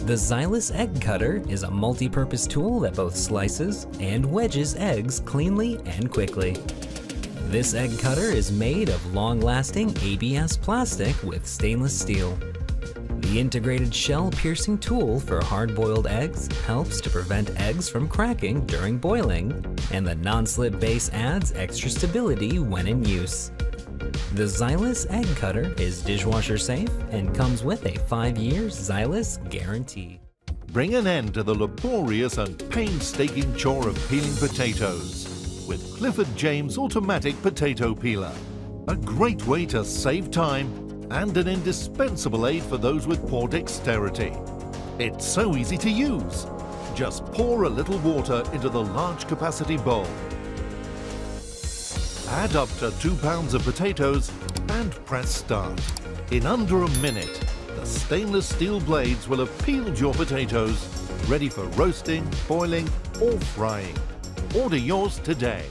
The Xylus Egg Cutter is a multi-purpose tool that both slices and wedges eggs cleanly and quickly. This egg cutter is made of long-lasting ABS plastic with stainless steel. The integrated shell-piercing tool for hard-boiled eggs helps to prevent eggs from cracking during boiling, and the non-slip base adds extra stability when in use. The Xylus Egg Cutter is dishwasher safe and comes with a 5-year Xylus guarantee. Bring an end to the laborious and painstaking chore of peeling potatoes with Clifford James Automatic Potato Peeler. A great way to save time and an indispensable aid for those with poor dexterity. It's so easy to use. Just pour a little water into the large capacity bowl. Add up to 2 pounds of potatoes and press start. In under a minute, the stainless steel blades will have peeled your potatoes, ready for roasting, boiling or frying. Order yours today.